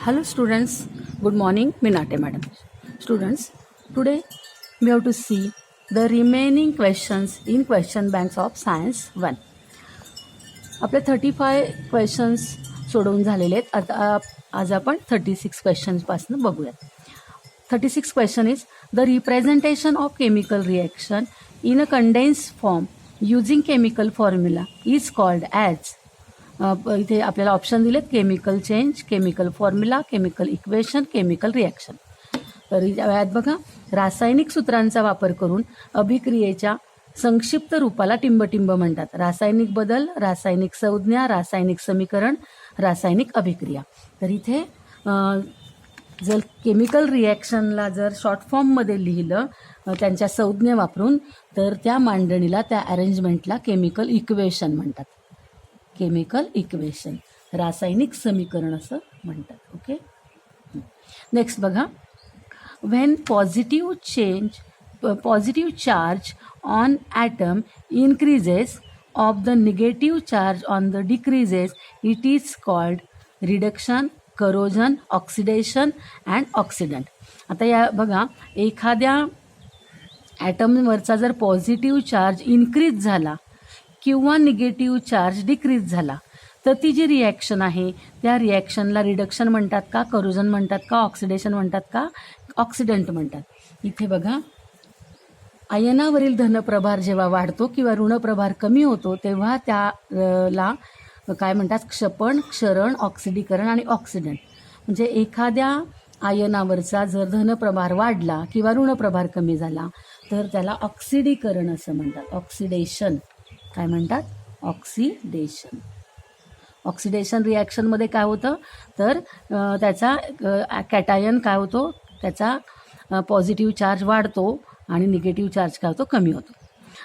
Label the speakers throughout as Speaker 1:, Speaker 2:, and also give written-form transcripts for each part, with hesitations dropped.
Speaker 1: Hello students, good morning, Minate madam. Students, today we have to see the remaining questions in question banks of science 1. आपले 35 questions सोडवून झालेले आहेत. आता आज आपण 36 क्वेश्चन्सपासून बघूयात. 36 question is the representation of chemical reaction in a condensed form using chemical formula is called as. इथे आपल्याला ऑप्शन दिलेत chemical change, chemical formula, chemical equation, chemical reaction. तर यात बघा, रासायनिक सूत्रांचा वापर करून अभिक्रियेच्या संक्षिप्त रूपाला टिंबटिंब म्हणतात. रासायनिक बदल, रासायनिक संज्ञा, रासायनिक समीकरण, रासायनिक अभिक्रिया. तर इथे जर केमिकल रिॲक्शनला जर शॉर्ट फॉर्ममध्ये लिहिलं त्यांच्या संज्ञा वापरून, तर त्या मांडणीला, त्या अरेंजमेंटला केमिकल इक्वेशन म्हणतात. केमिकल इक्वेशन, रासायनिक समीकरण असं म्हणतात. ओके, नेक्स्ट बघा, when positive charge on atom increases of the negative charge on the decreases, it is called reduction, corrosion, oxidation and oxidant. आता या बघा, एखाद्या ॲटमवरचा जर पॉझिटिव्ह चार्ज इन्क्रीज झाला किंवा निगेटिव्ह चार्ज डिक्रीज झाला, तर ती जी रिॲक्शन आहे त्या रिॲक्शनला रिडक्शन म्हणतात का, करोजन म्हणतात का, ऑक्सिडेशन म्हणतात का, ऑक्सिडंट म्हणतात. इथे बघा, आयनावरील धनप्रभार जेव्हा वाढतो किंवा ऋणप्रभार कमी होतो तेव्हा त्याला काय म्हणतात, क्षपण, क्षरण, ऑक्सिडीकरण आणि ऑक्सिडंट. म्हणजे एखाद्या आयनावरचा जर धनप्रभार वाढला किंवा ऋणप्रभार कमी झाला तर त्याला ऑक्सिडीकरण असं म्हणतात. ऑक्सिडेशन काय म्हणतात, ऑक्सिडेशन. ऑक्सिडेशन रिॲक्शनमध्ये काय होतं, तर त्याचा कॅटायन काय होतो, त्याचा पॉझिटिव्ह चार्ज वाढतो आणि निगेटिव्ह चार्ज काय होतो, कमी होतो.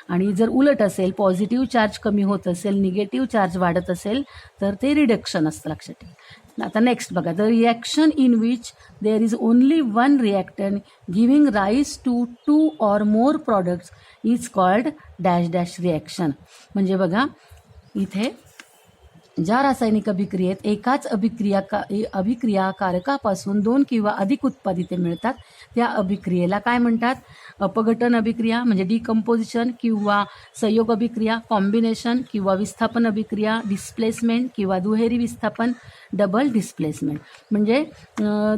Speaker 1: आणि जर उलट असेल, पॉझिटिव्ह चार्ज कमी होत असेल, निगेटिव्ह चार्ज वाढत असेल, तर ते रिडक्शन असतं, लक्षात ठेवा. आता नेक्स्ट बघा, the reaction in which there is only one reactant giving rise to 2 or more products is called dash dash reaction. म्हणजे बघा, इथे ज्या रासायनिक अभिक्रियेत एकाच अभिक्रियाकारकापासून 2 किंवा अधिक उत्पादिते मिळतात त्या अभिक्रियेला काय म्हणतात, अपघटन अभिक्रिया म्हणजे डिकम्पोजिशन, किंवा संयोग अभिक्रिया, कॉम्बिनेशन, किंवा विस्थापन अभिक्रिया, डिस्प्लेसमेंट किंवा दुहेरी विस्थापन, डबल डिस्प्लेसमेंट. म्हणजे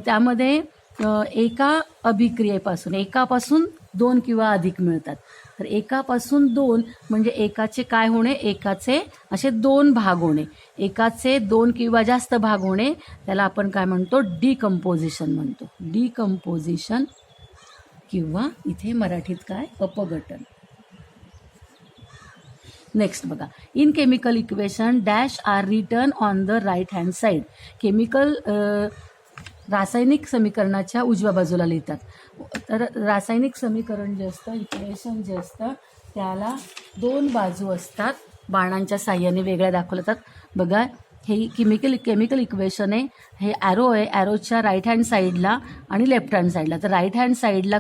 Speaker 1: त्यामध्ये एकापासून 2 किंवा अधिक मिळतात. तर एकापासून 2 म्हणजे एकाचे काय होणे, एकाचे असे 2 भाग होणे, एकाचे 2 किंवा जास्त भाग होणे, त्याला आपण काय म्हणतो, डिकम्पोजिशन म्हणतो. डिकम्पोजिशन किंवा इथे मराठीत काय, अपघटन. नेक्स्ट बघा, in chemical equation dash are written on the right hand side. Chemical रासायनिक समीकरणाच्या उजव्या बाजूला लिहितात. तर रासायनिक समीकरण जे असतं, इक्वेशन जे असतं, त्याला 2 बाजू असतात, बाणांच्या साह्याने वेगळ्या दाखवल्या जातात. बघा, हे केमिकल इक्वेशन आहे, हे ॲरो आहे, ॲरोच्या राईट हँड साईडला आणि लेफ्ट हँड साईडला. तर राईट हँड साईडला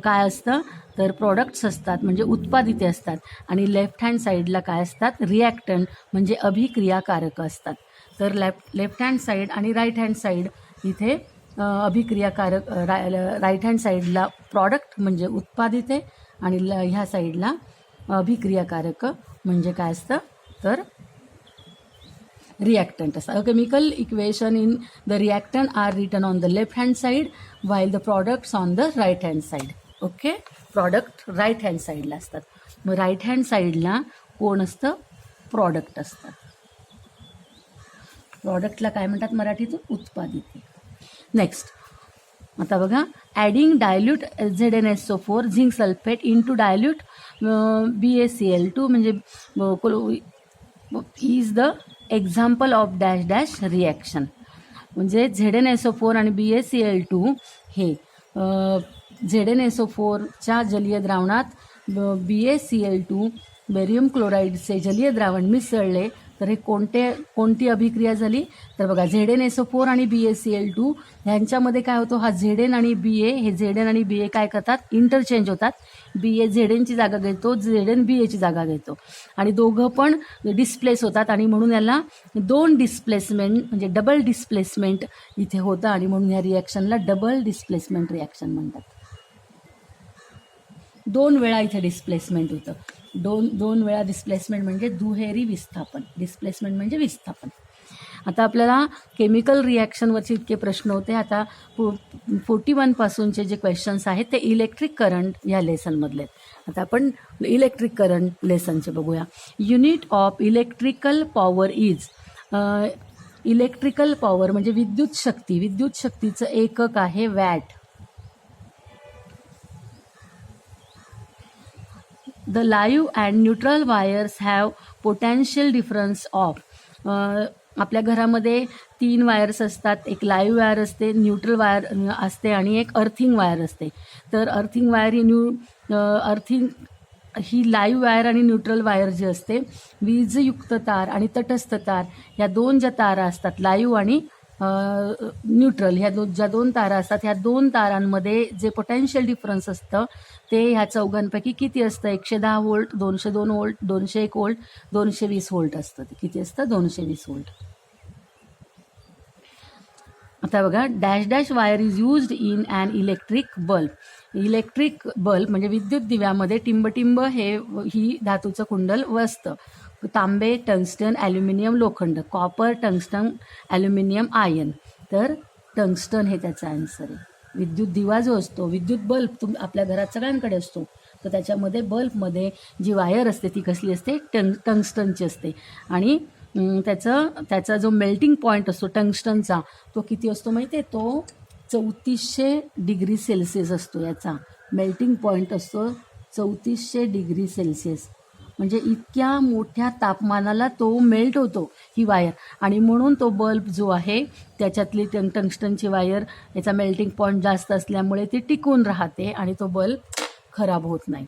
Speaker 1: काय असतं, तर प्रॉडक्ट्स असतात म्हणजे उत्पादिते असतात, आणि लेफ्ट हँड साईडला काय असतात, रिॲक्टंट म्हणजे अभिक्रियाकारक असतात. तर लेफ्ट हँड साईड आणि राईट हँड साईड, इथे अभिक्रियाकारक राईट हँड साईडला प्रॉडक्ट म्हणजे उत्पादिते आणि ह्या साईडला अभिक्रियाकारक म्हणजे काय असतं, तर रिॲक्टंट असतं. Chemical equation in the reactant are written on the left hand side while the products on the right hand side. Okay, product right hand साईडला असतात. मग राईट हँड साईडला कोण असतं, प्रॉडक्ट असतात. प्रॉडक्टला काय म्हणतात मराठीतून, उत्पादिते. नेक्स्ट आता बघा, adding dilute ZnSO4 zinc sulphate into dilute BaCl2 म्हणजे is the example of dash dash reaction. म्हणजे ZnSO4 आणि BaCl2 हे ZnSO4च्या जलीय द्रावणात BaCl2 बेरियम क्लोराईडचे जलीय द्रावण मिसळले तर हे कोणती अभिक्रिया झाली तर बघा ZnSO4 आणि BaCl2 ह्यांच्यामध्ये काय होतं, हा Zn आणि Ba, हे Zn आणि Ba काय करतात, इंटरचेंज होतात. Ba Znची जागा घेतो, Zn Baची जागा घेतो आणि दोघं पण डिस्प्लेस होतात आणि म्हणून याला दोन डिस्प्लेसमेंट म्हणजे डबल डिस्प्लेसमेंट इथे होतं आणि म्हणून या रिॲक्शनला डबल डिस्प्लेसमेंट रिॲक्शन म्हणतात. दोन वेळा इथे डिस्प्लेसमेंट होतं. दोन वेळा डिस्प्लेसमेंट म्हणजे दुहेरी विस्थापन. डिस्प्लेसमेंट म्हणजे विस्थापन. आता आपल्याला केमिकल रिॲक्शनवरचे इतके प्रश्न होते. आता 41 पासूनचे जे क्वेश्चन्स आहेत ते इलेक्ट्रिक करंट या लेसनमधले. आता आपण इलेक्ट्रिक करंट लेसनचे बघूया. Unit of electrical power is, electrical power म्हणजे विद्युत शक्ती, विद्युत शक्तीचं एकक आहे watt. The live and neutral wires have potential difference of, आपल्या घरामध्ये 3 वायर्स असतात. एक लाईव्ह वायर असते, न्यूट्रल वायर असते आणि एक अर्थिंग वायर असते. तर अर्थिंग वायर ही लाईव्ह वायर आणि न्यूट्रल वायर जी असते, वीजयुक्त तार आणि तटस्थ तार ह्या दोन ज्या तारा असतात, लाईव्ह आणि न्यूट्रल, ह्या ज्या दोन तारा असतात, ह्या दोन तारांमध्ये जे पोटेन्शियल डिफरन्स असतं ते ह्या चौघांपैकी किती असतं, 110 व्होल्ट, 202 व्होल्ट, 201 व्होल्ट, 220 व्होल्ट असतं. ते किती असतं, 220 व्होल्ट. आता बघा, dash dash wire is used in an electric bulb. Electric bulb म्हणजे विद्युत दिव्यामध्ये टिंबटिंब ही धातूचं कुंडल असतं. तांबे, टंगस्टन, ॲल्युमिनियम, लोखंड, कॉपर, टंगस्टन, ॲल्युमिनियम, आयन. तर टंगस्टन हे त्याचा आन्सर आहे. विद्युत दिवा जो असतो, विद्युत बल्ब आपल्या घरात सगळ्यांकडे असतो, तर त्याच्यामध्ये बल्बमध्ये जी वायर असते ती कसली असते, टंगस्टनची असते. आणि त्याचा जो मेल्टिंग पॉईंट असतो टंगस्टनचा, तो किती असतो माहिती आहे, तो 3400 डिग्री सेल्सिअस असतो. याचा मेल्टिंग पॉईंट असतो 3400 डिग्री सेल्सिअस. म्हणजे इतक्या मोठ्या तापमानाला तो मेल्ट होतो ही वायर, आणि म्हणून तो बल्ब जो आहे त्याच्यातली टंगस्टनची वायर, याचा मेल्टिंग पॉईंट जास्त असल्यामुळे ती टिकून राहते आणि तो बल्ब खराब होत नाही.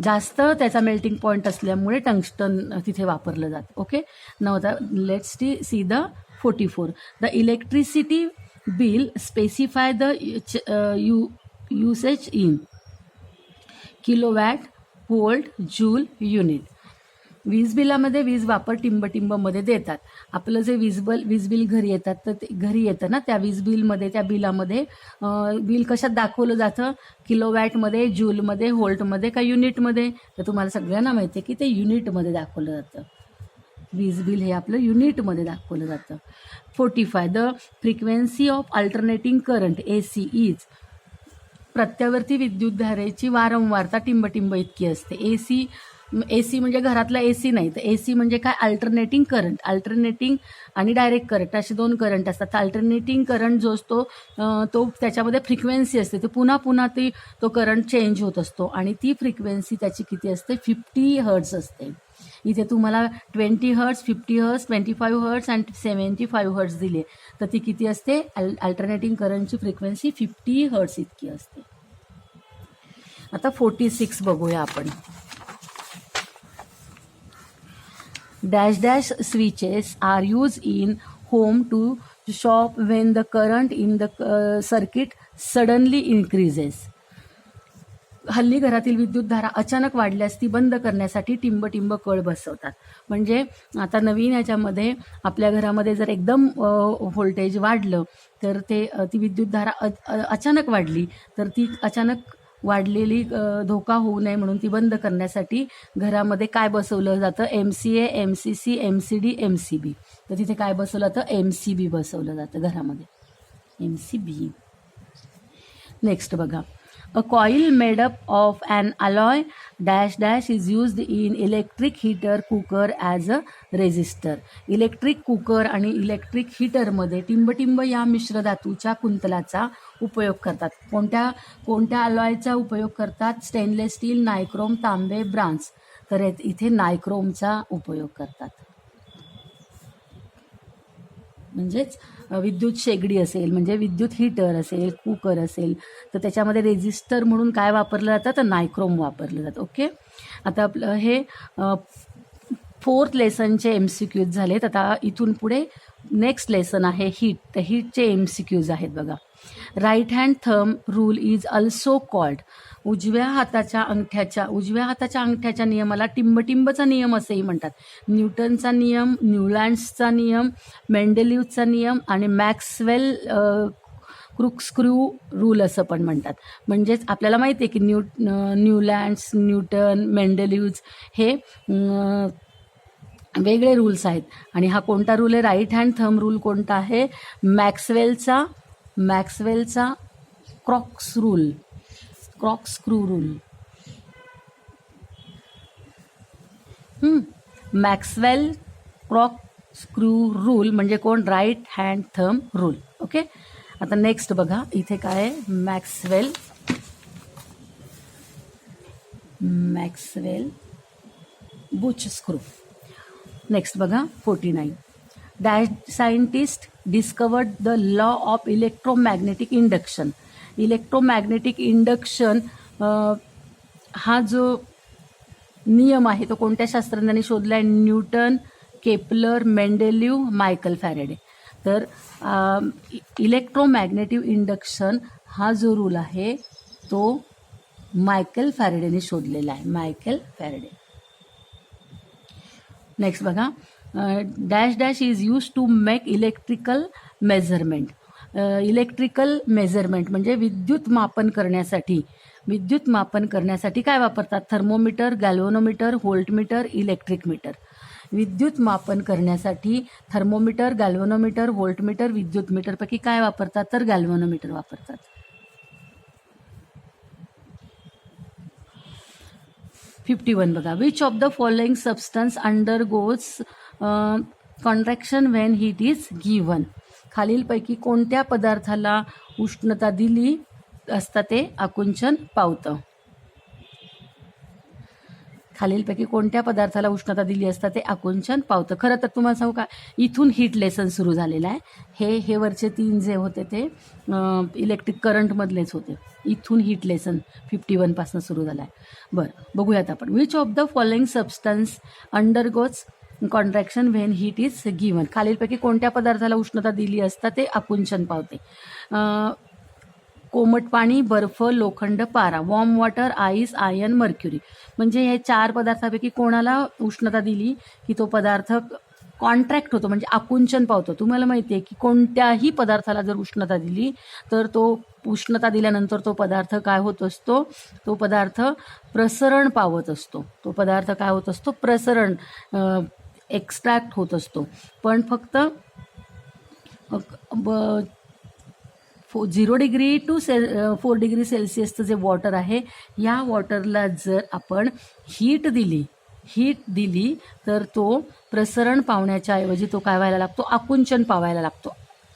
Speaker 1: जास्त त्याचा मेल्टिंग पॉईंट असल्यामुळे टंगस्टन तिथे वापरलं जातं. Okay, now let's see the 44. The electricity bill specify the usage in kilowatt, volt, joule, unit. वीज बिलामध्ये वीज वापर टिंबमध्ये देतात. आपलं जे वीज बिल घरी येतात, तर ते घरी येतं ना, त्या वीज बिलमध्ये, त्या बिलामध्ये बिल कशात दाखवलं जातं, किलोवॅटमध्ये, जूलमध्ये, व्होल्टमध्ये का युनिटमध्ये. तर तुम्हाला सगळ्यांना माहिती आहे की ते युनिटमध्ये दाखवलं जातं. वीज बिल हे आपलं युनिटमध्ये दाखवलं जातं. 45. The frequency of alternating current AC is, प्रत्यावर्ती विद्युतधारेची वारंवारता टिंबटिंब इतकी असते. AC म्हणजे घरातला AC नाही, तर AC म्हणजे काय, अल्टरनेटिंग करंट. अल्टरनेटिंग आणि डायरेक्ट करंट असे दोन करंट असतात. अल्टरनेटिंग करंट जो असतो तो त्याच्यामध्ये फ्रिक्वेन्सी असते, ते पुन्हा तो करंट चेंज होत असतो आणि ती फ्रिक्वेन्सी त्याची किती असते, 50 हर्ट्ज असते. इथे तुम्हाला 20 हर्ट्ज, 50 हर्ट्ज, 25 हर्ट्ज आणि 75 हर्ट्ज दिले, तर ती किती असते, अल्टरनेटिंग करंटची फ्रिक्वेन्सी 50 हर्ट्ज इतकी असते. आता 46 बघूया आपण. Dash dash switches are use in home to shop when the current in the circuit suddenly increases. हल्ली घरातील विद्युतधारा अचानक वाढल्यास ती बंद करण्यासाठी टिंब कळ बसवतात. म्हणजे आता नवीन याच्यामध्ये आपल्या घरामध्ये जर एकदम व्होल्टेज वाढलं, तर ती विद्युतधारा अचानक वाढली, तर ती अचानक वाढलेली धोका होऊ नये म्हणून ती बंद करण्यासाठी घरामध्ये काय बसवलं जातं, MCA, MCC, MCD, MCB. तर तिथे काय बसवलं जातं, MCB बसवलं जातं घरामध्ये, MCB. नेक्स्ट बघा. A coil made up of an alloy dash dash is used in electric heater cooker as a resistor. Electric cooker आणि इलेक्ट्रिक हीटरमध्ये टिंब या मिश्र धातूच्या कुंतलाचा उपयोग करतात. कोणत्या अलॉयचा उपयोग करतात, स्टेनलेस स्टील, नायक्रोम, तांबे, ब्रांझ. तर इथे नायक्रोमचा उपयोग करतात. म्हणजेच विद्युत शेगडी असेल, म्हणजे विद्युत हीटर असेल, कुकर असेल, तर त्याच्यामध्ये रेजिस्टर म्हणून काय वापरलं जातं, तर नायक्रोम वापरलं जातं. ओके, आता आपलं हे 4th लेसनचे MCQs झालेत. आता इथून पुढे नेक्स्ट लेसन आहे हीट. त्या हीटचे MCQs आहेत बघा. Right hand thumb rule is also called. उजव्या हाताच्या अंगठ्याच्या नियमाला टिंबटिंबचा नियम असेही म्हणतात. न्यूटनचा नियम, न्यूलँड्सचा नियम, मेंडेलिव्हचा नियम आणि मॅक्सवेल क्रुक्स्क्रू रूल असं पण म्हणतात. म्हणजेच आपल्याला माहिती आहे की न्यूलँड्स, न्यूटन, मेंडेलिव्हज हे वेगळे रूल्स आहेत. आणि हा कोणता रूल आहे? राईट हँड थंब रूल कोणता आहे? मॅक्सवेलचा corkscrew rule. Maxwell corkscrew rule म्हणजे कोण? Right hand thumb rule. Okay. आता नेक्स्ट बघा इथे काय आहे? मॅक्सवेल बुच स्क्रू. नेक्स्ट बघा 49. Dash scientist discovered the law of electromagnetic induction. Electromagnetic induction हा जो नियम आहे तो कोणत्या शास्त्रज्ञांनी शोधला आहे? Newton, Kepler, Mendeleev, Michael Faraday. तर इलेक्ट्रोमॅग्नेटिक इंडक्शन हा जो रूल आहे तो मायकल फॅरेडेने शोधलेला आहे. Michael Faraday. नेक्स्ट बघा dash dash is use to make electrical measurement. Electrical measurement म्हणजे विद्युत मापन करण्यासाठी काय वापरतात? Thermometer, galvanometer, voltmeter, electric meter. विद्युत मापन करण्यासाठी थर्मोमीटर, गॅल्व्हनोमीटर, व्होल्टमीटर, विद्युत मीटरपैकी काय वापरतात? तर गॅल्व्हनोमीटर वापरतात. 51 बघा. Which of the following substance undergoes contraction when heat is given. खालीलपैकी कोणत्या पदार्थाला उष्णता दिली असता ते आकुंचन पावतं? खालीलपैकी कोणत्या पदार्थाला उष्णता दिली असता ते आकुंचन पावतं? खरं तर तुम्हाला सांगू का, इथून हीट लेसन सुरू झालेलं आहे. हे वरचे 3 जे होते ते इलेक्ट्रिक करंटमधलेच होते. इथून हीट लेसन 51 पासून सुरू झालं आहे. बरं, बघूयात आपण. Which of the following substance undergoes contraction when heat is given. खालीलपैकी कोणत्या पदार्थाला उष्णता दिली असता ते आकुंचन पावते? कोमट पाणी, बर्फ, लोखंड, पारा. Warm water, ice, iron, mercury. म्हणजे हे 4 पदार्थापैकी कोणाला उष्णता दिली की तो पदार्थ कॉन्ट्रॅक्ट होतो, म्हणजे आकुंचन पावतो. तुम्हाला माहिती आहे की कोणत्याही पदार्थाला जर उष्णता दिली तर तो उष्णता दिल्यानंतर तो पदार्थ काय होत असतो? तो पदार्थ प्रसरण पावत असतो. तो पदार्थ काय होत असतो? प्रसरण, एक्स्ट्रॅक्ट होत असतो. पण फक्त 0 डिग्री टू 4 डिग्री सेल्सिअसचं जे वॉटर आहे, या वॉटरला जर आपण हीट दिली तर तो प्रसरण पावण्याच्या ऐवजी तो काय व्हायला लागतो? आकुंचन पावायला लागतो.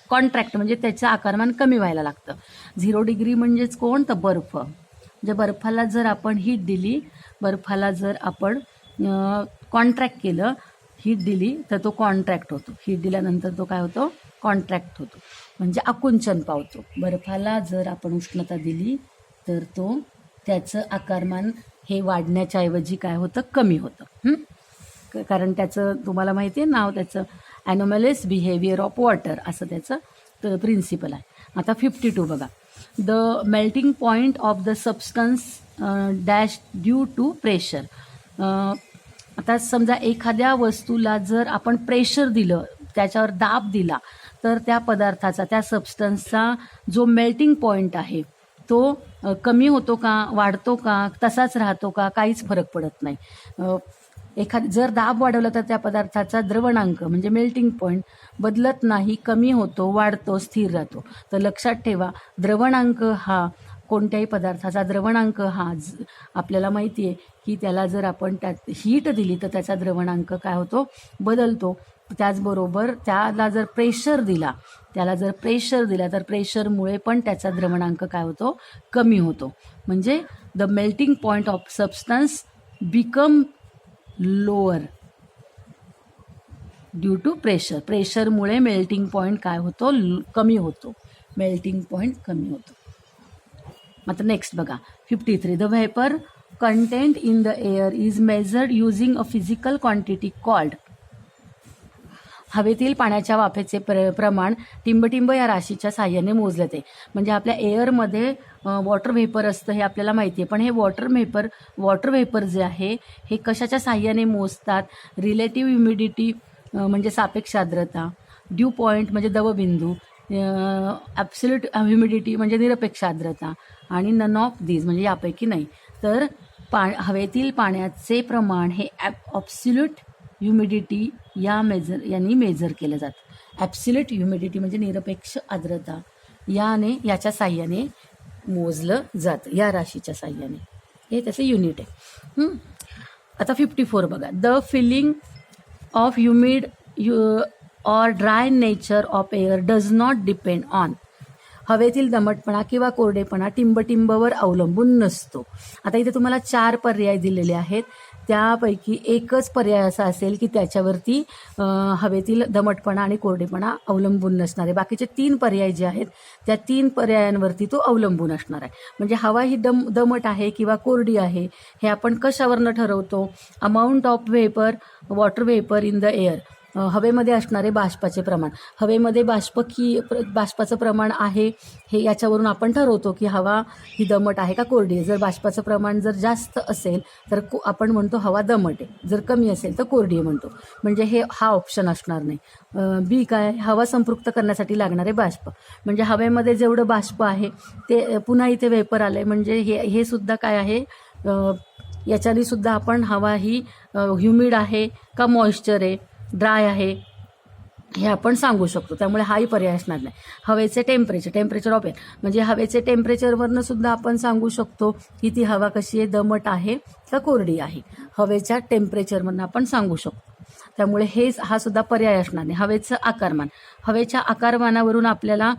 Speaker 1: कॉन्ट्रॅक्ट म्हणजे त्याचं आकारमान कमी व्हायला लागतं. 0 डिग्री म्हणजेच कोण? तर बर्फ. म्हणजे बर्फाला जर आपण हीट दिली, बर्फाला जर आपण कॉन्ट्रॅक्ट केलं, हीट दिली तर तो कॉन्ट्रॅक्ट होतो. हीट दिल्यानंतर तो काय होतो? कॉन्ट्रॅक्ट होतो, म्हणजे आकुंचन पावतो. बर्फाला जर आपण उष्णता दिली तर तो त्याचं आकारमान हे वाढण्याच्या ऐवजी काय होतं? कमी होतं. कारण त्याचं तुम्हाला माहिती आहे नाव त्याचं ॲनोमॅलस बिहेवियर ऑफ वॉटर असं त्याचं प्रिन्सिपल आहे. आता 52 बघा. The melting point of the substance dash due to pressure. आता समजा एखाद्या वस्तूला जर आपण प्रेशर दिलं, त्याच्यावर दाब दिला, तर त्या पदार्थाचा, त्या सबस्टन्सचा जो मेल्टिंग पॉईंट आहे तो कमी होतो का, वाढतो का, तसाच राहतो का? काहीच फरक पडत नाही. जर दाब वाढवला तर त्या पदार्थाचा द्रवणांक म्हणजे मेल्टिंग पॉईंट बदलत नाही, कमी होतो, वाढतो, स्थिर राहतो. तर लक्षात ठेवा, द्रवणांक हा कोणत्याही पदार्थाचा द्रवणांक हा आपल्याला माहिती आहे की त्याला जर आपण त्यात हीट दिली तर त्याचा द्रवणांक काय होतो? बदलतो. त्याचबरोबर त्याला जर प्रेशर दिला तर प्रेशरमुळे पण त्याचा द्रवणांक काय होतो? कमी होतो. म्हणजे the melting point of substance become lower due to pressure. प्रेशरमुळे मेल्टिंग पॉईंट काय होतो? कमी होतो. मेल्टिंग पॉईंट कमी होतो. आता नेक्स्ट बघा 53. The vapour content in the air is measured using a physical quantity called. हवेतील पाण्याच्या वाफेचे प्रमाण टिंबटिंब या राशीच्या साह्याने मोजले जाते. म्हणजे आपल्या एअरमध्ये वॉटर व्हेपर असतं हे आपल्याला माहिती आहे, पण हे वॉटर व्हेपर जे आहे हे कशाच्या साह्याने मोजतात? रिलेटिव्ह ह्युमिडिटी म्हणजे सापेक्ष आर्द्रता, ड्यू पॉईंट म्हणजे दवबिंदू, ॲब्सोल्यूट ह्युमिडिटी म्हणजे निरपेक्ष आर्द्रता आणि नन ऑफ दीज म्हणजे यापैकी नाही. तर हवेतील पाण्याचे प्रमाण हे ॲब्सोल्यूट ह्युमिडिटी यांनी मेजर केलं जातं. ॲब्सोल्यूट ह्युमिडिटी म्हणजे निरपेक्ष आर्द्रता याच्या साह्याने मोजलं जातं, या राशीच्या साह्याने. हे त्याचं युनिट आहे. आता 54 बघा. The feeling of humid or dry nature of air does not depend on. हवेतील दमटपणा किंवा कोरडेपणा टिंबटिंबवर अवलंबून नसतो. आता इथे तुम्हाला 4 पर्याय दिलेले आहेत. त्यापैकी एकच पर्याय असा असेल की त्याच्यावरती हवेतील दमटपणा आणि कोरडेपणा अवलंबून नसणार आहे. बाकीचे 3 पर्याय जे आहेत त्या 3 पर्यायांवरती तो अवलंबून असणार आहे. म्हणजे हवा ही दमट आहे किंवा कोरडी आहे हे आपण कशावरनं ठरवतो? Amount of vapour, water vapour in the air, हवेमध्ये असणारे बाष्पाचे प्रमाण. हवेमध्ये बाष्पाचं प्रमाण आहे हे याच्यावरून आपण ठरवतो की हवा ही दमट आहे का कोरडी आहे. जर बाष्पाचं प्रमाण जर जास्त असेल तर आपण म्हणतो हवा दमट आहे, जर कमी असेल तर कोरडी आहे म्हणतो. म्हणजे हा ऑप्शन असणार नाही. बी काय? हवा संपृक्त करण्यासाठी लागणारे बाष्प. म्हणजे हवेमध्ये जेवढं बाष्प आहे ते पुन्हा इथे व्हेपर आलंय, म्हणजे हे सुद्धा काय आहे? याच्याने सुद्धा आपण हवा ही ह्युमिड आहे का मॉइश्चर आहे, ड्राय आहे हे आपण सांगू शकतो. त्यामुळे हाही पर्याय असणार नाही. हवेचे टेम्परेचर ऑफ एअर म्हणजे हवेचे टेम्परेचरवरनं सुद्धा आपण सांगू शकतो की ती हवा कशी आहे, दमट आहे का कोरडी आहे. हवेच्या टेम्परेचरवरनं आपण सांगू शकतो. त्यामुळे हा सुद्धा पर्याय असणार नाही. हवेचं आकारमान, हवेच्या आकारमानावरून आपल्याला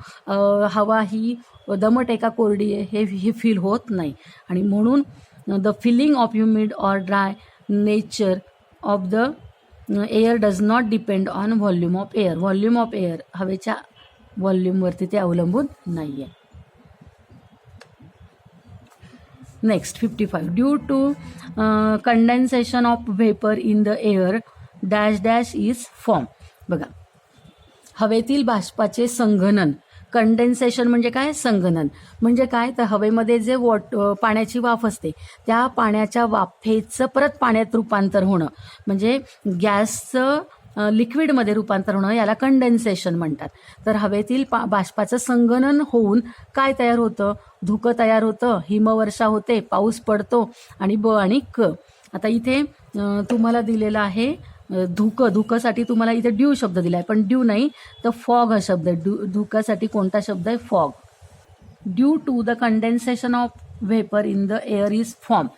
Speaker 1: हवा ही दमट आहे का कोरडी आहे हे फील होत नाही. आणि म्हणून the feeling of humid or dry nature of the air does not depend on volume of air. Volume of air हवेच्या व्हॉल्यूमवरती ते अवलंबून नाही आहे. Next 55. Due to condensation of vapour in the air dash dash is form. बघा, हवेतील बाष्पाचे संघनन. Condensation म्हणजे काय? संघनन. म्हणजे काय? तर हवेमध्ये जे पाण्याची वाफ असते त्या पाण्याच्या वाफेचं परत पाण्यात रूपांतर होणं, म्हणजे गॅसचं लिक्विडमध्ये रूपांतर होणं याला कंडेन्सेशन म्हणतात. तर हवेतील बाष्पाचं संघनन होऊन काय तयार होतं? धुकं तयार होतं, हिमवर्षा होते, पाऊस पडतो आणि ब आणि क. आता इथे तुम्हाला दिलेलं आहे धुकंसाठी तुम्हाला इथे ड्यू शब्द दिला आहे, पण ड्यू नाही तर फॉग हा शब्द आहे. धुक्यासाठी कोणता शब्द आहे? Fog. Due to the condensation of vapour in the air is form.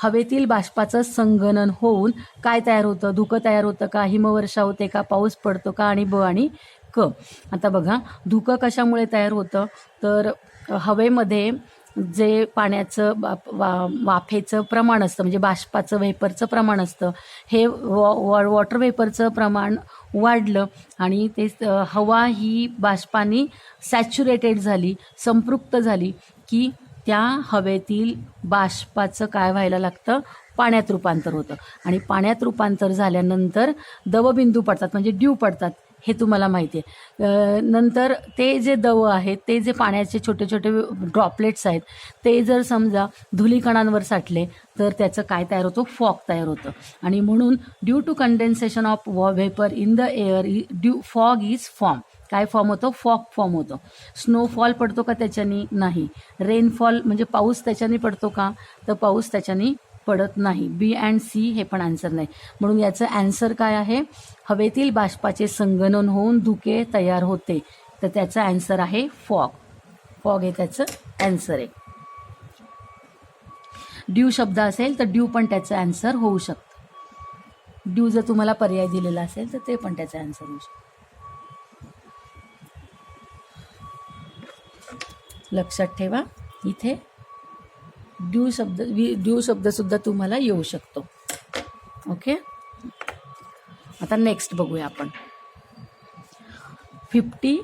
Speaker 1: हवेतील बाष्पाचं संघनन होऊन काय तयार होतं? धुकं तयार होतं का, हिमवर्षा होते का, पाऊस पडतो का आणि ब आणि क. आता बघा, धुकं कशामुळे तयार होतं? तर हवेमध्ये जे पाण्याचं वाफेचं प्रमाण असतं म्हणजे बाष्पाचं व्हेपरचं प्रमाण असतं हे वॉटर व्हेपरचं प्रमाण वाढलं आणि ते हवा ही बाष्पाने सॅच्युरेटेड झाली, संपृक्त झाली की त्या हवेतील बाष्पाचं काय व्हायला लागतं? पाण्यात रूपांतर होतं. आणि पाण्यात रूपांतर झाल्यानंतर दवबिंदू पडतात म्हणजे ड्यू पडतात, हे तुम्हाला माहिती आहे. नंतर ते जे दव आहेत, ते जे पाण्याचे छोटे छोटे ड्रॉपलेट्स आहेत ते जर समजा धुलीकणांवर साठले तर त्याचं काय तयार होतं? फॉग तयार होतं. आणि म्हणून due to condensation of vapour in the air fog is form. काय फॉर्म होतो? फॉग फॉर्म होतो. स्नोफॉल पडतो का त्याच्यानी? नाही. रेनफॉल म्हणजे पाऊस त्याच्याने पडतो का? तर पाऊस त्याच्याने पडत नाही. बी अँड सी हे पण आन्सर नाही. म्हणून याचं आन्सर काय आहे? हवेतील बाष्पाचे संघनन होऊन धुके तयार होते, तर त्याचं आन्सर आहे फॉग. फॉग हे त्याचं आन्सर आहे. ड्यू शब्द असेल तर ड्यू पण त्याचं आन्सर होऊ शकतं. ड्यू जर तुम्हाला पर्याय दिलेला असेल तर ते पण त्याचं आन्सर होऊ शकतं. लक्षात ठेवा, इथे ड्यू शब्द सुद्धा तुम्हाला येऊ शकतो. ओके, आता नेक्स्ट बघूया आपण. 56.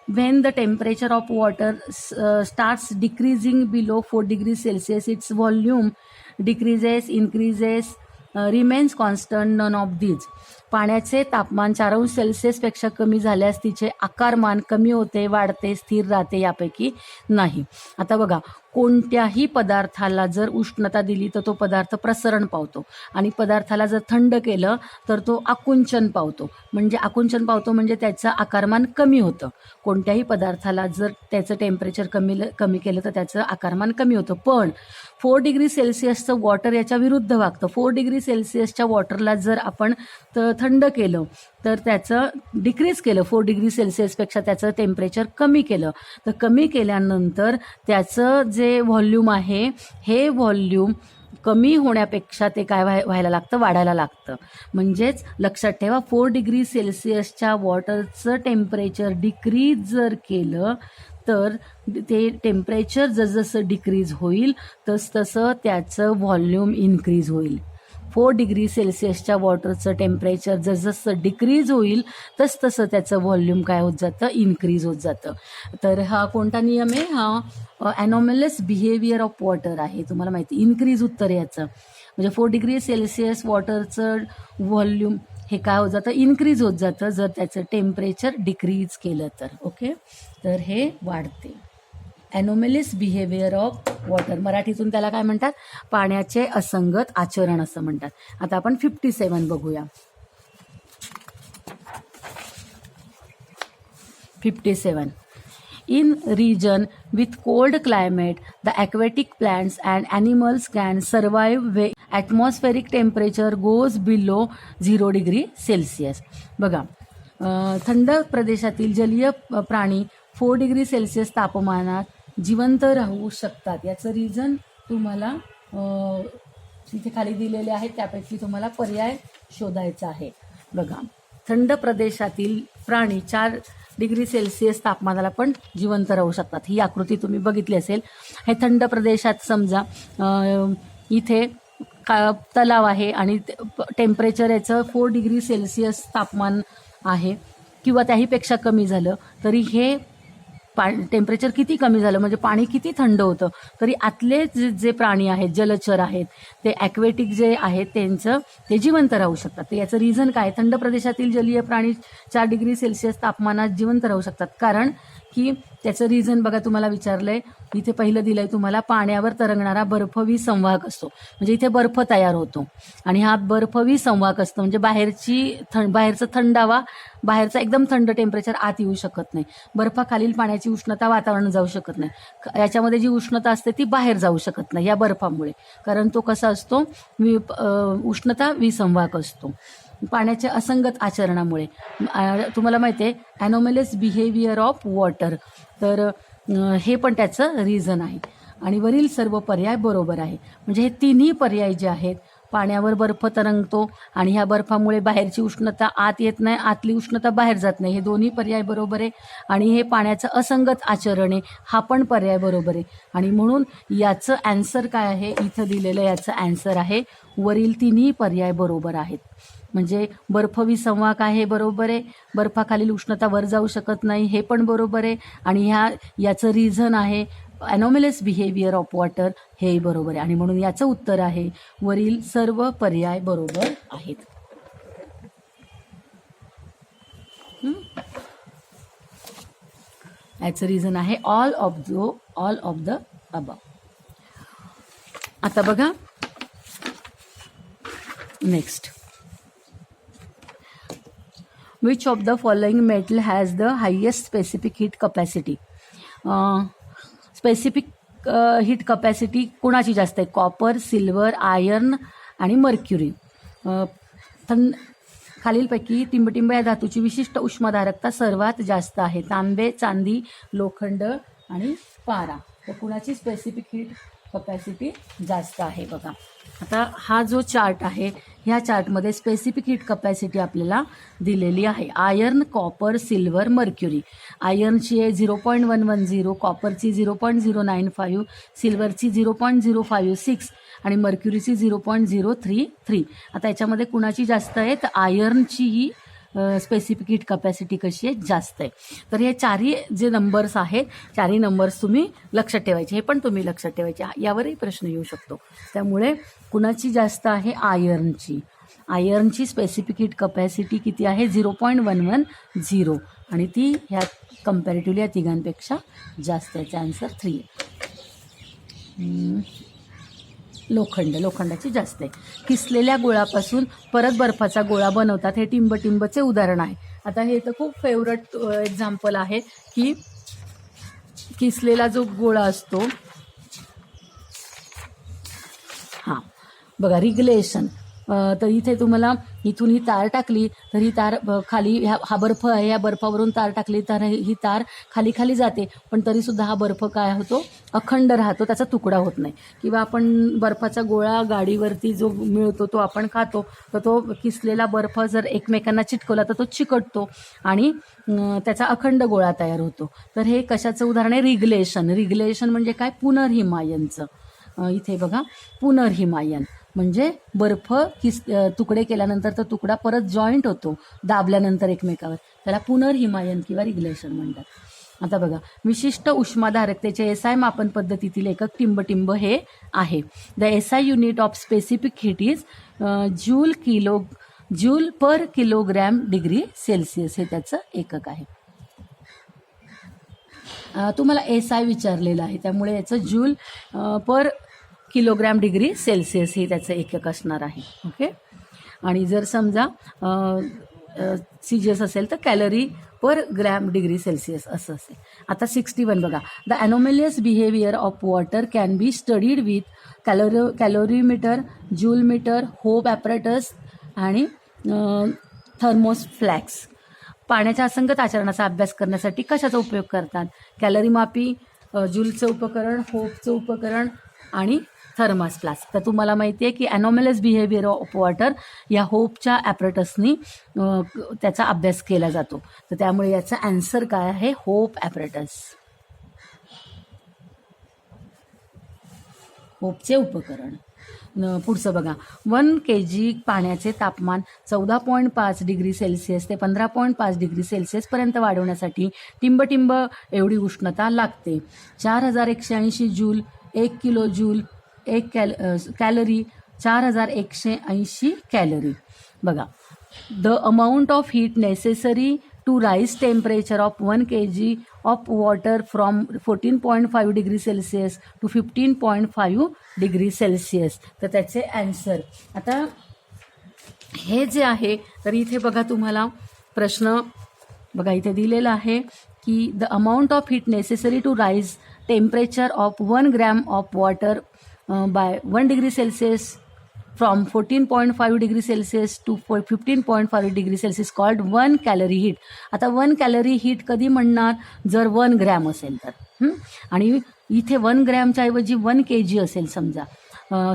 Speaker 1: when the temperature of water starts decreasing below 4 degrees Celsius, its volume decreases, increases, remains constant, none of these. पाण्याचे तापमान 4°C कमी झाल्यास तिचे आकारमान कमी होते, वाढते, स्थिर राहते, यापैकी नाही. आता बघा, कोणत्याही पदार्थाला जर उष्णता दिली तर तो पदार्थ प्रसरण पावतो, आणि पदार्थाला जर थंड केलं तर तो आकुंचन पावतो. म्हणजे आकुंचन पावतो म्हणजे त्याचं आकारमान कमी होतं. कोणत्याही पदार्थाला जर त्याचं टेम्परेचर कमी केलं तर त्याचं आकारमान कमी होतं. पण 4 डिग्री सेल्सिअसचं वॉटर याच्या विरुद्ध वागतं. 4 डिग्री सेल्सिअसच्या वॉटरला जर आपण थंड केलं तर त्याचं डिक्रीज केलं, 4 डिग्री सेल्सिअसपेक्षा त्याचं टेम्परेचर कमी केलं, तर कमी केल्यानंतर त्याचं जे व्हॉल्यूम आहे हे व्हॉल्यूम कमी होण्यापेक्षा ते काय व्हायला लागतं, वाढायला लागतं. म्हणजेच लक्षात ठेवा, 4 डिग्री सेल्सिअसच्या वॉटरचं टेम्परेचर डिक्रीज जर केलं तर ते टेम्परेचर जसजसं डिक्रीज होईल तसतसं त्याचं व्हॉल्यूम इन्क्रीज होईल. 4 डिग्री सेल्सिअसच्या वॉटरचं टेम्परेचर जसजसं डिक्रीज होईल तसतसं त्याचं व्हॉल्यूम काय होत जातं, इन्क्रीज होत जातं. तर हा कोणता नियम आहे? हा ॲनॉमलस बिहेवियर ऑफ वॉटर आहे. तुम्हाला माहिती, इन्क्रीज उत्तर याचं. म्हणजे 4 डिग्री सेल्सिअस वॉटरचं व्हॉल्यूम हे काय होत जातं, इन्क्रीज होत जातं जर त्याचं टेम्परेचर डिक्रीज केलं तर. ओके, तर हे वाढते. ॲनॉमलीस बिहेवियर ऑफ वॉटर, मराठीतून त्याला काय म्हणतात, पाण्याचे असंगत आचरण असं म्हणतात. आता आपण 57 बघूया. 57. In region with cold climate, the aquatic plants and animals can survive when atmospheric temperature goes below 0 degree Celsius. बघा, थंड प्रदेशातील जलीय प्राणी 4 डिग्री सेल्सिअस तापमानात जिवंत राहू शकतात. याचं रिझन तुम्हाला इथे खाली दिलेले आहेत, त्यापैकी तुम्हाला पर्याय शोधायचा आहे. बघा, थंड प्रदेशातील प्राणी 4 डिग्री सेल्सिअस तापमानाला पण जिवंत राहू शकतात. ही आकृती तुम्ही बघितली असेल. हे थंड प्रदेशात समजा इथे तलाव आहे आणि टेम्परेचर याचं 4 डिग्री सेल्सिअस तापमान आहे किंवा त्याहीपेक्षा कमी झालं तरी हे टेम्परेचर किती कमी झालं म्हणजे पाणी किती थंड होतं तरी आतले जे प्राणी आहेत, जलचर आहेत, ते ॲक्वेटिक जे आहेत त्यांचं ते जिवंत राहू शकतात. तर याचं रिझन काय? थंड प्रदेशातील जलीय प्राणी 4 डिग्री सेल्सिअस तापमानात जिवंत राहू शकतात कारण की त्याचं रिझन बघा, तुम्हाला विचारलंय इथे पहिलं दिलंय तुम्हाला, पाण्यावर तरंगणारा बर्फवी संवाहक असतो. म्हणजे इथे बर्फ तयार होतो आणि हा बर्फवी संवाहक असतो. म्हणजे बाहेरचं थंड हवा, बाहेरचं एकदम थंड टेम्परेचर आत येऊ शकत नाही. बर्फाखालील पाण्याची उष्णता वातावरणात जाऊ शकत नाही. याच्यामध्ये जी उष्णता असते ती बाहेर जाऊ शकत नाही या बर्फामुळे, कारण तो कसा असतो, उष्णता विसंवाहक असतो. पाण्याच्या असंगत आचरणामुळे. तुम्हाला माहिती आहे ॲनॉमलस बिहेवियर ऑफ वॉटर, तर हे पण त्याचं रिझन आहे. आणि वरील सर्व पर्याय बरोबर आहे. म्हणजे हे तिन्ही पर्याय जे आहेत, पाण्यावर बर्फ तरंगतो आणि ह्या बर्फामुळे बाहेरची उष्णता आत येत नाही, आतली उष्णता बाहेर जात नाही, हे दोन्ही पर्याय बरोबर आहे. आणि हे पाण्याचं असंगत आचरण आहे, हा पण पर्याय बरोबर आहे. आणि म्हणून याचं ॲन्सर काय आहे, इथं दिलेलं याचं ॲन्सर आहे वरील तिन्ही पर्याय बरोबर आहेत. म्हणजे बर्फ विसंवाहक आहे, बरोबर आहे. बर्फाखालील उष्णता वर जाऊ शकत नाही, हे पण बरोबर आहे. आणि याचं रिझन आहे ॲनॉमलस बिहेवियर ऑफ वॉटर, हेही बरोबर आहे. आणि म्हणून याचं उत्तर आहे वरील सर्व पर्याय बरोबर आहेत. याचं रिझन आहे ऑल ऑफ द अबव. आता बघा next, which of the following metal has the highest specific heat capacity? Specific heat capacity कोणाची जास्त आहे? कॉपर, सिल्वर, आयर्न आणि मर्क्युरी. खालीलपैकी टिंबटिंब या धातूची विशिष्ट उष्माधारकता सर्वात जास्त आहे. तांबे, चांदी, लोखंड आणि पारा. तर कुणाची स्पेसिफिक हीट कपॅसिटी जास्त आहे? बघा, आता हा जो चार्ट आहे ह्या चार्टमध्ये स्पेसिफिक हीट कपॅसिटी आपल्याला दिलेली आहे. Iron, copper, silver, mercury. आयर्नची आहे 0.110, कॉपरची 0.095, सिल्वरची 0.056 आणि मर्क्युरीची 0.033. आता याच्यामध्ये कुणाची जास्त आहे? तर आयर्नची ही स्पेसिफिक हीट कपॅसिटी कशी आहे, जास्त आहे. तर हे चारही जे नंबर्स आहेत, चारही नंबर्स तुम्ही लक्षात ठेवायचे, हे पण तुम्ही लक्षात ठेवायचे. यावरही प्रश्न येऊ शकतो. त्यामुळे कुणाची जास्त आहे, आयर्नची स्पेसिफिक हीट कपॅसिटी किती आहे, 0.110 आणि ती ह्या कम्पॅरेटिव्हली या तिघांपेक्षा जास्त. याचा आन्सर 3 आहे. लोखंडाची जास्त आहे. किसलेल्या गोळापासून परत बर्फाचा गोळा बनवतात, हे टिंबचे उदाहरण आहे. आता हे तर खूप फेवरेट एक्झाम्पल आहे की किसलेला जो गोळा असतो, हां बघा, रिग्लेशन. तर इथे तुम्हाला इथून ही तार टाकली तर ही तार खाली, हा बर्फ आहे, या बर्फावरून तार टाकली तर ही तार खाली खाली जाते, पण तरीसुद्धा हा बर्फ काय होतो, अखंड राहतो, त्याचा तुकडा होत नाही. किंवा आपण बर्फाचा गोळा गाडीवरती जो मिळतो तो आपण खातो, तर तो किसलेला बर्फ जर एकमेकांना चिटकवला तर तो चिकटतो आणि त्याचा अखंड गोळा तयार होतो. तर हे कशाचं उदाहरण आहे, रिग्लेशन म्हणजे काय, पुनर्हिमायनचं. इथे बघा, पुनर्हिमायन म्हणजे बर्फ तुकडे केल्यानंतर तो तुकडा परत जॉईंट होतो दाबल्यानंतर एकमेकावर, त्याला पुनर्हिमायन किंवा रिग्लेशन म्हणतात. आता बघा, विशिष्ट उष्माधारकतेचे एसआय मापन पद्धतीतील एकक टिंब हे आहे. The SI unit of specific heat is joule per kilogram degree Celsius, हे त्याचं एकक आहे. तुम्हाला एसआय विचारलेलं आहे, त्यामुळे याचं joule per kilogram degree Celsius हे त्याचं एकक असणार आहे. ओके. आणि जर समजा सीजीएस असेल तर calorie per gram degree Celsius असं असेल. आता 61 बघा, the anomalous behaviour of water can be studied with calorimeter, joulemeter, Hope apparatus आणि थर्मोफ्लॅक्स. पाण्याच्या असंगत आचरणाचा अभ्यास करण्यासाठी कशाचा उपयोग करतात, कॅलरी मापी, जूलचं उपकरण, होपचं उपकरण आणि थर्मास फ्लास्क. तर तुम्हाला माहिती आहे की ॲनोमॅलस बिहेवियर ऑफ वॉटर या होपच्या ॲपरेटसनी त्याचा अभ्यास केला जातो. तर त्यामुळे याचा आन्सर काय आहे, होप ॲपरेटस, होपचे उपकरण. पुढचं बघा, 1 kg पाण्याचे तापमान 14.5 डिग्री सेल्सिअस ते 15.5 डिग्री सेल्सिअसपर्यंत वाढवण्यासाठी टिंब एवढी उष्णता लागते. 4180 joule, 1 kilo joule, calorie 4180 calorie. बघा, the amount of heat necessary to raise temperature of 1 kg of water from 14.5 degree Celsius to 15.5 degree Celsius. तर त्याचे ॲन्सर. आता हे जे आहे, तर इथे बघा तुम्हाला प्रश्न बघा इथे दिलेला आहे की the amount of heat necessary to raise temperature of 1 gram of water by 1 degree Celsius from 14.5 degree Celsius to 15.5 degree Celsius called 1 calorie heat. आता 1 कॅलरी हीट कधी म्हणणार, जर 1 ग्रॅम असेल तर. आणि इथे 1 ग्रॅमच्या ऐवजी 1 kg असेल समजा,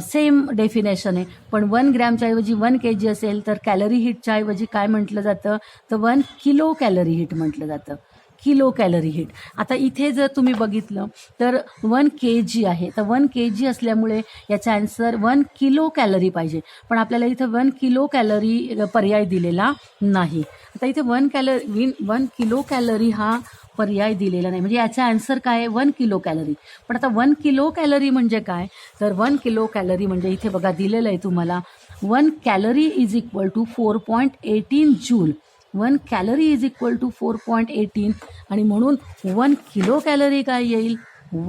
Speaker 1: सेम डेफिनेशन आहे, पण 1 ग्रॅमच्या ऐवजी 1 kg असेल तर कॅलरी हीटच्या ऐवजी काय म्हटलं जातं, तर 1 किलो कॅलरी हीट म्हटलं जातं, किलो कॅलरी हीट. आता इथे जर तुम्ही बघितलं तर 1 kg आहे, तर 1 kg असल्यामुळे याचा आन्सर 1 किलो कॅलरी पाहिजे, पण आपल्याला इथं 1 किलो कॅलरी पर्याय दिलेला नाही. आता इथे 1 किलो कॅलरी हा पर्याय दिलेला नाही, म्हणजे याचा आन्सर काय आहे, 1 किलो कॅलरी. पण आता 1 किलो कॅलरी म्हणजे काय, तर 1 किलो कॅलरी म्हणजे इथे बघा दिलेलं आहे तुम्हाला, 1 calorie is equal to 4.18 joule. 1 calorie is equal to 4.18 आणि म्हणून 1 किलो कॅलरी काय येईल,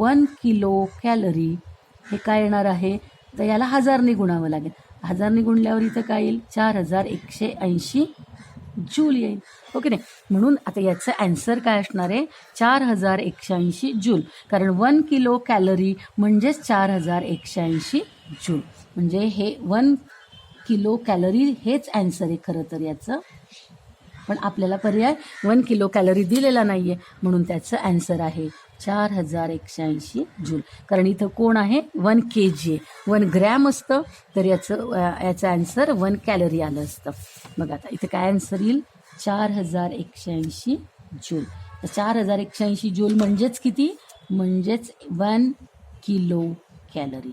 Speaker 1: 1 किलो कॅलरी हे काय येणार आहे, तर याला 1000ने गुणावं लागेल. 1000ने गुणल्यावर इथं काय येईल, 4180 जूल येईल. ओके नाही, म्हणून आता याचं ॲन्सर काय असणार आहे, 4180 जूल. कारण 1 किलो कॅलरी म्हणजेच 4180 जूल, म्हणजे हे 1 किलो कॅलरी हेच ॲन्सर आहे खरं तर याचं. पण आपल्याला पर्याय 1 किलो कॅलरी दिलेला नाही आहे, म्हणून त्याचं ॲन्सर आहे 4180 जूल. कारण इथं कोण आहे, 1 kg आहे, 1 ग्रॅम असतं तर याचं ॲन्सर 1 कॅलरी आलं असतं. बघा आता इथं काय ॲन्सर येईल, 4180 जूल. तर 4180 जूल म्हणजेच किती, म्हणजेच 1 किलो कॅलरी.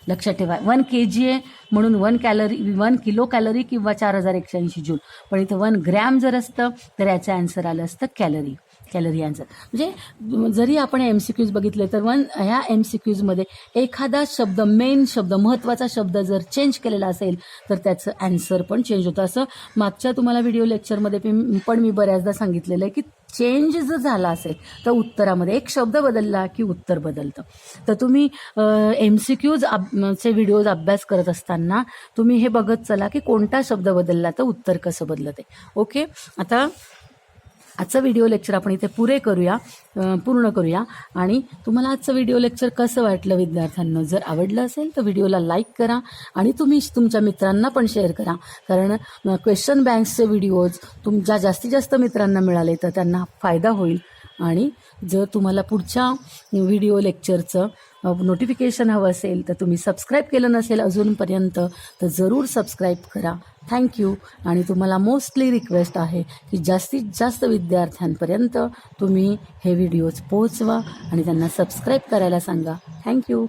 Speaker 1: लक्षात ठेवा 1 kg आहे म्हणून 1 किलो कॅलरी किंवा 4180 जूल, पण इथं 1 ग्रॅम जर असतं तर याचं आन्सर आलं असतं कॅलरी आन्सर. म्हणजे जरी आपण MCQs बघितले तर ह्या MCQsमध्ये एखादा शब्द, मेन शब्द, महत्त्वाचा शब्द जर चेंज केलेला असेल तर त्याचं आन्सर पण चेंज होतं. असं मागच्या तुम्हाला व्हिडिओ लेक्चरमध्ये पण मी बऱ्याचदा सांगितलेलं आहे की चेंज जर झाला असेल तर उत्तरामध्ये एक शब्द बदलला की उत्तर बदलतं. तर तुम्ही MCQs चे व्हिडिओज अभ्यास करत असताना तुम्ही हे बघत चला की कोणता शब्द बदलला तर उत्तर कसं बदलत आहे. ओके, आता आजचं व्हिडिओ लेक्चर आपण इथे पूर्ण करूया. आणि तुम्हाला आजचं व्हिडिओ लेक्चर कसं वाटलं विद्यार्थ्यांना? जर आवडलं असेल तर व्हिडिओला लाईक करा आणि तुम्ही तुमच्या मित्रांना पण शेअर करा, कारण क्वेश्चन बँक्सचे व्हिडिओज तुमच्या जास्तीत जास्त मित्रांना मिळाले तर त्यांना फायदा होईल. आणि जर तुम्हाला पुढच्या व्हिडिओ लेक्चरचं नोटिफिकेशन हवं असेल तर तुम्ही सबस्क्राईब केलं नसेल अजूनपर्यंत तर जरूर सबस्क्राईब करा. थँक्यू. आणि तुम्हाला मोस्टली रिक्वेस्ट आहे की जास्तीत जास्त विद्यार्थ्यांपर्यंत तुम्ही हे व्हिडिओज पोहोचवा आणि त्यांना सबस्क्राईब करायला सांगा. थँक्यू.